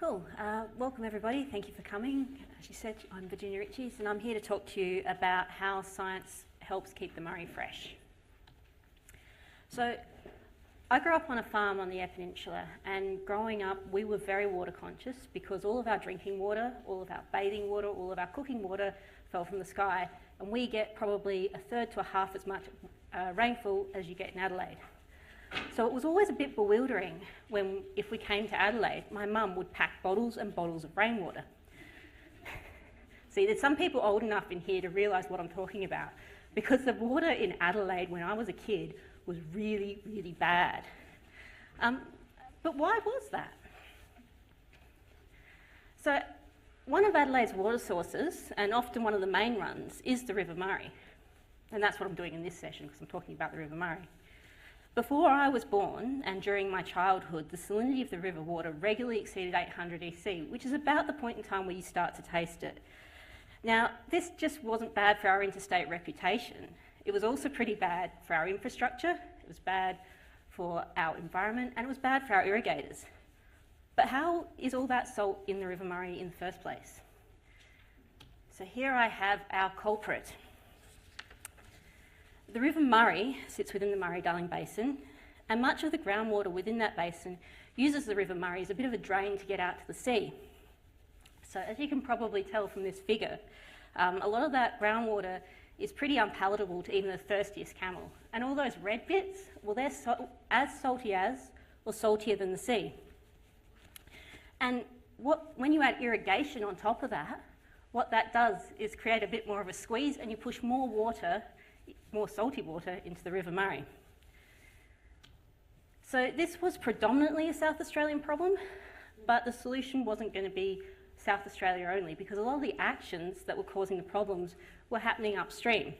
Cool. Welcome everybody. Thank you for coming. As you said, I'm Virginia Ritchies and I'm here to talk to you about how science helps keep the Murray fresh. So, I grew up on a farm on the Eyre Peninsula, and growing up we were very water conscious because all of our drinking water, all of our bathing water, all of our cooking water fell from the sky, and we get probably a third to a half as much rainfall as you get in Adelaide. So it was always a bit bewildering when, if we came to Adelaide, my mum would pack bottles and bottles of rainwater. See, there's some people old enough in here to realise what I'm talking about, because the water in Adelaide when I was a kid was really, really bad. But why was that? So one of Adelaide's water sources, and often one of the main ones, is the River Murray. And that's what I'm doing in this session, because I'm talking about the River Murray. Before I was born, and during my childhood, the salinity of the river water regularly exceeded 800 EC, which is about the point in time where you start to taste it. Now, this just wasn't bad for our interstate reputation. It was also pretty bad for our infrastructure, it was bad for our environment, and it was bad for our irrigators. But how is all that salt in the River Murray in the first place? So here I have our culprit. The River Murray sits within the Murray-Darling Basin, and much of the groundwater within that basin uses the River Murray as a bit of a drain to get out to the sea. So as you can probably tell from this figure, a lot of that groundwater is pretty unpalatable to even the thirstiest camel. And all those red bits, well, they're as salty as or saltier than the sea. And when you add irrigation on top of that, what that does is create a bit more of a squeeze, and you push more water, more salty water, into the River Murray. So this was predominantly a South Australian problem, but the solution wasn't going to be South Australia only, because a lot of the actions that were causing the problems were happening upstream.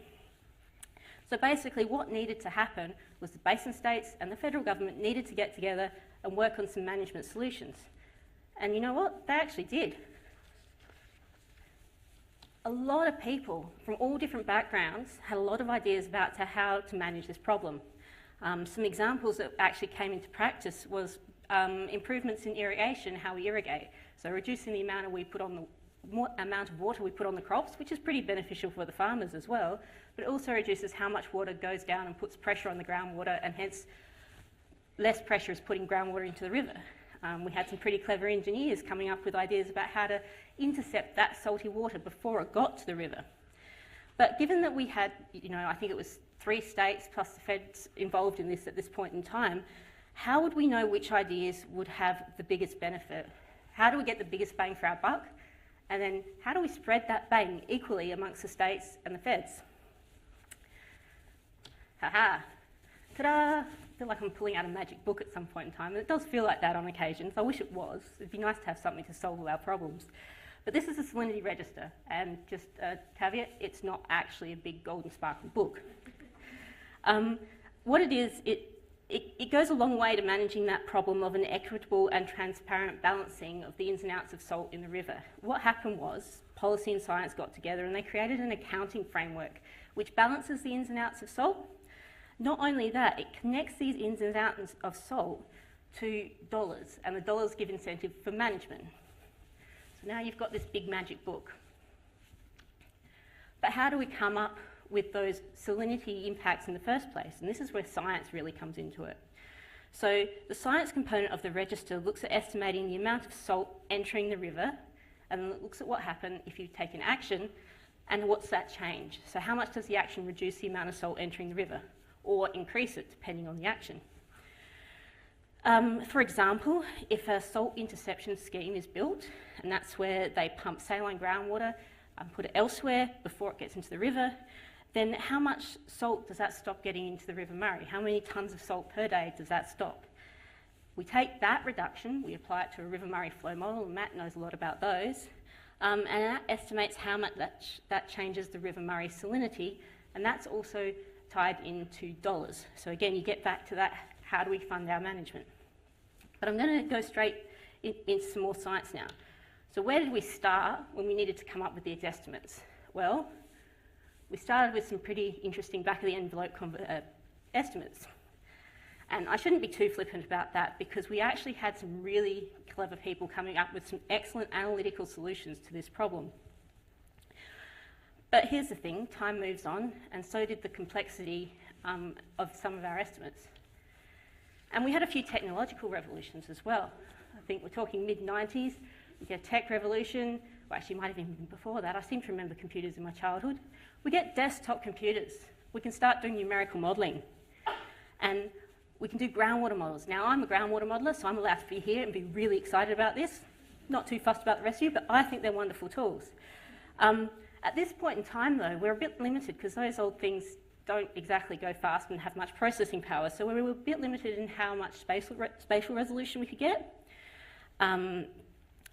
So basically what needed to happen was the basin states and the federal government needed to get together and work on some management solutions. And you know what? They actually did. A lot of people from all different backgrounds had a lot of ideas about how to manage this problem. Some examples that actually came into practice was improvements in irrigation, how we irrigate. So reducing the amount of water we put on the crops, which is pretty beneficial for the farmers as well, but it also reduces how much water goes down and puts pressure on the groundwater, and hence less pressure is putting groundwater into the river. We had some pretty clever engineers coming up with ideas about how to intercept that salty water before it got to the river. But given that we had, I think it was 3 states plus the feds involved in this at this point in time, how would we know which ideas would have the biggest benefit? How do we get the biggest bang for our buck? And then how do we spread that bang equally amongst the states and the feds? Ha-ha! Ta-da! I feel like I'm pulling out a magic book at some point in time, and it does feel like that on occasions. I wish it was. It'd be nice to have something to solve all our problems. But this is a salinity register, and just a caveat, it's not actually a big golden sparkly book. What it is, it goes a long way to managing that problem of an equitable and transparent balancing of the ins and outs of salt in the river. What happened was, policy and science got together and they created an accounting framework which balances the ins and outs of salt. Not only that, it connects these ins and outs of salt to dollars, and the dollars give incentive for management. So now you've got this big magic book. But how do we come up with those salinity impacts in the first place? And this is where science really comes into it. So the science component of the register looks at estimating the amount of salt entering the river, and it looks at what happened if you take an action, and what's that change? So how much does the action reduce the amount of salt entering the river, or increase it depending on the action? For example, if a salt interception scheme is built, and that's where they pump saline groundwater and put it elsewhere before it gets into the river, then how much salt does that stop getting into the River Murray? How many tonnes of salt per day does that stop? We take that reduction, we apply it to a River Murray flow model, and Matt knows a lot about those, and that estimates how much that changes the River Murray salinity, and that's also tied into dollars. So again, you get back to that, how do we fund our management? But I'm going to go straight into some more science now. So where did we start when we needed to come up with these estimates? Well, we started with some pretty interesting back-of-the-envelope estimates. And I shouldn't be too flippant about that because we actually had some really clever people coming up with some excellent analytical solutions to this problem. But here's the thing, time moves on, and so did the complexity of some of our estimates. And we had a few technological revolutions as well. I think we're talking mid-90s, we get a tech revolution, well actually might have even been before that. I seem to remember computers in my childhood. We get desktop computers. We can start doing numerical modelling. And we can do groundwater models. Now, I'm a groundwater modeller, so I'm allowed to be here and be really excited about this. Not too fussed about the rest of you, but I think they're wonderful tools. At this point in time, though, we're a bit limited because those old things don't exactly go fast and have much processing power, so we were a bit limited in how much spatial resolution we could get.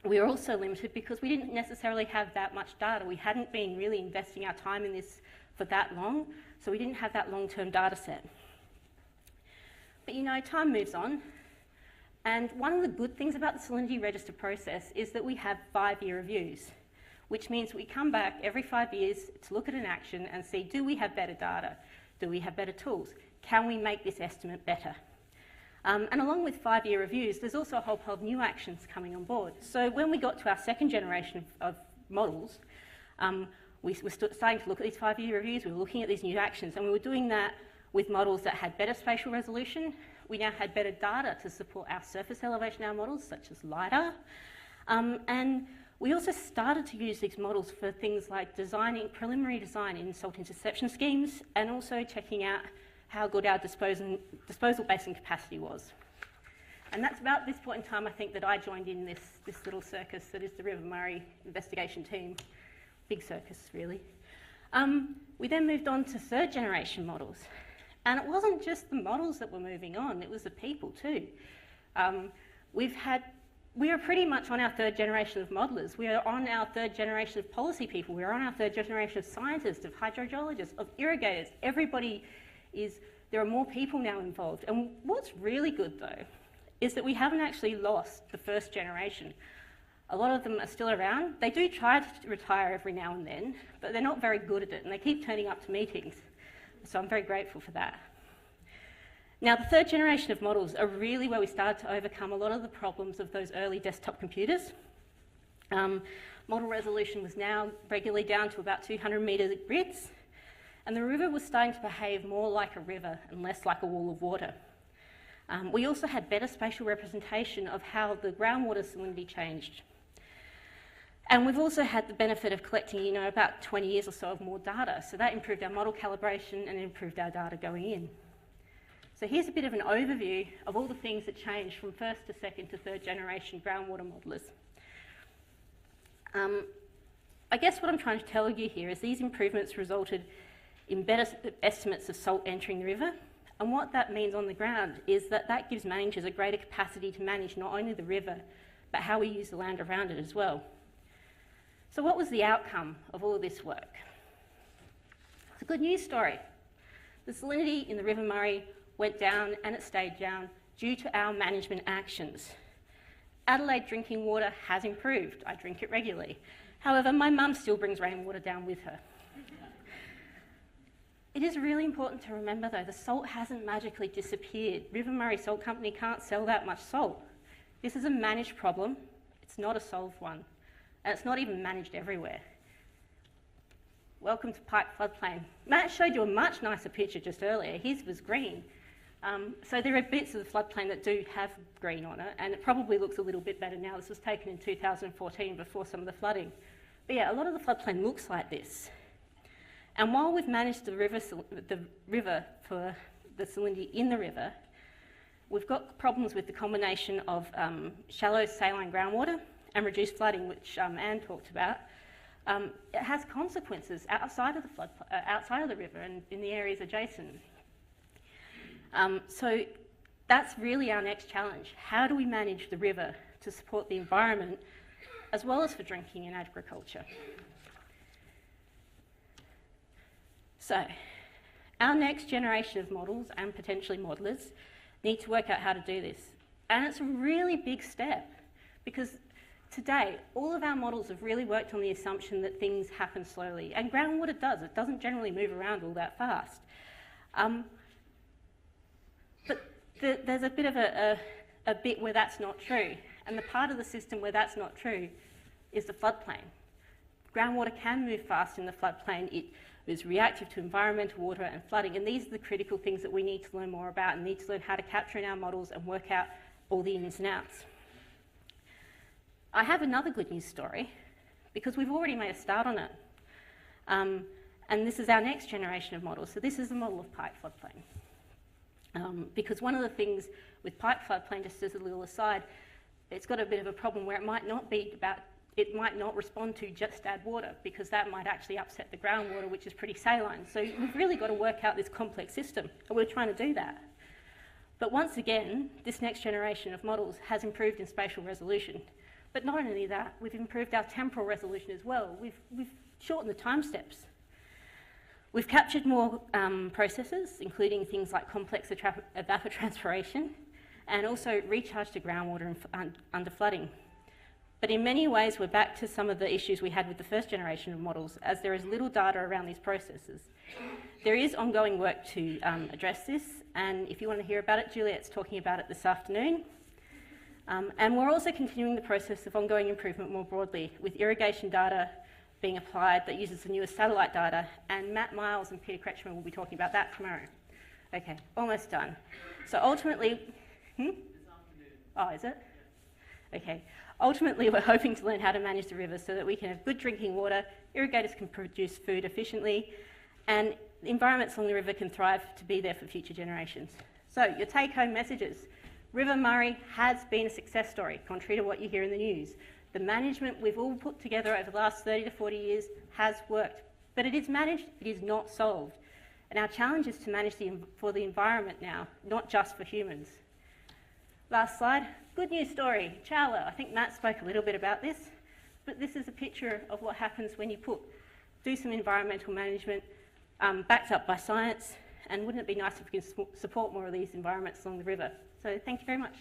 We were also limited because we didn't necessarily have that much data. We hadn't been really investing our time in this for that long, so we didn't have that long-term data set. But you know, time moves on, and one of the good things about the salinity register process is that we have 5-year reviews, which means we come back every 5 years to look at an action and see, do we have better data? Do we have better tools? Can we make this estimate better? And along with 5-year reviews, there's also a whole pile of new actions coming on board. So when we got to our second generation of models, we were starting to look at these 5-year reviews, we were looking at these new actions, and we were doing that with models that had better spatial resolution. We now had better data to support our surface elevation hour models, such as LiDAR. And we also started to use these models for things like designing, preliminary design in salt interception schemes, and also checking out how good our disposal basin capacity was. And that's about this point in time, I think, that I joined in this little circus that is the River Murray investigation team. Big circus, really. We then moved on to third generation models. And it wasn't just the models that were moving on, it was the people too. We are pretty much on our third generation of modelers. We are on our third generation of policy people. We are on our third generation of scientists, of hydrogeologists, of irrigators. There are more people now involved. And what's really good though, is that we haven't actually lost the first generation. A lot of them are still around. They do try to retire every now and then, but they're not very good at it, and they keep turning up to meetings. So I'm very grateful for that. Now, the third generation of models are really where we started to overcome a lot of the problems of those early desktop computers. Model resolution was now regularly down to about 200 metre grids, and the river was starting to behave more like a river and less like a wall of water. We also had better spatial representation of how the groundwater salinity changed. And we've also had the benefit of collecting, about 20 years or so of more data. So that improved our model calibration and improved our data going in. So here's a bit of an overview of all the things that changed from first to second to third generation groundwater modelers. I guess what I'm trying to tell you here is these improvements resulted in better estimates of salt entering the river. And what that means on the ground is that that gives managers a greater capacity to manage not only the river, but how we use the land around it as well. So what was the outcome of all of this work? It's a good news story. The salinity in the River Murray went down, and it stayed down due to our management actions. Adelaide drinking water has improved. I drink it regularly. However, my mum still brings rainwater down with her. It is really important to remember, though, the salt hasn't magically disappeared. River Murray Salt Company can't sell that much salt. This is a managed problem. It's not a solved one. And it's not even managed everywhere. Welcome to Pike Floodplain. Matt showed you a much nicer picture just earlier. His was green. So there are bits of the floodplain that do have green on it, and it probably looks a little bit better now. This was taken in 2014 before some of the flooding. But yeah, a lot of the floodplain looks like this. And while we've managed the river for the salinity in the river, we've got problems with the combination of shallow saline groundwater and reduced flooding, which Anne talked about. It has consequences outside of the river and in the areas adjacent. So that's really our next challenge. How do we manage the river to support the environment as well as for drinking and agriculture? So our next generation of models and potentially modelers need to work out how to do this. And it's a really big step because today, all of our models have really worked on the assumption that things happen slowly. And groundwater does. It doesn't generally move around all that fast. But there's a bit of a bit where that's not true. And the part of the system where that's not true is the floodplain. Groundwater can move fast in the floodplain. It is reactive to environmental water and flooding, and these are the critical things that we need to learn more about and need to learn how to capture in our models and work out all the ins and outs. I have another good news story, because we've already made a start on it. And this is our next generation of models. So this is the model of pipe floodplain. Because one of the things with pipe floodplain, just as a little aside, it's got a bit of a problem where it might not respond to just add water, because that might actually upset the groundwater, which is pretty saline. So we've really got to work out this complex system, and we're trying to do that. But once again, this next generation of models has improved in spatial resolution. But not only that, we've improved our temporal resolution as well. We've shortened the time steps. We've captured more processes, including things like complex evapotranspiration, and also recharge to groundwater under flooding. But in many ways, we're back to some of the issues we had with the first generation of models, as there is little data around these processes. There is ongoing work to address this, and if you want to hear about it, Juliet's talking about it this afternoon. And we're also continuing the process of ongoing improvement more broadly, with irrigation data being applied that uses the newest satellite data, and Matt Miles and Peter Kretschmer will be talking about that tomorrow. Okay, almost done. So ultimately, Oh, is it? Okay. Ultimately, we're hoping to learn how to manage the river so that we can have good drinking water, irrigators can produce food efficiently, and the environments along the river can thrive to be there for future generations. So, your take-home messages. River Murray has been a success story, contrary to what you hear in the news. The management we've all put together over the last 30 to 40 years has worked, but it is managed, it is not solved. And our challenge is to manage for the environment now, not just for humans. Last slide, good news story, Chowla. I think Matt spoke a little bit about this, but this is a picture of what happens when you do some environmental management backed up by science, and wouldn't it be nice if we can support more of these environments along the river? So thank you very much.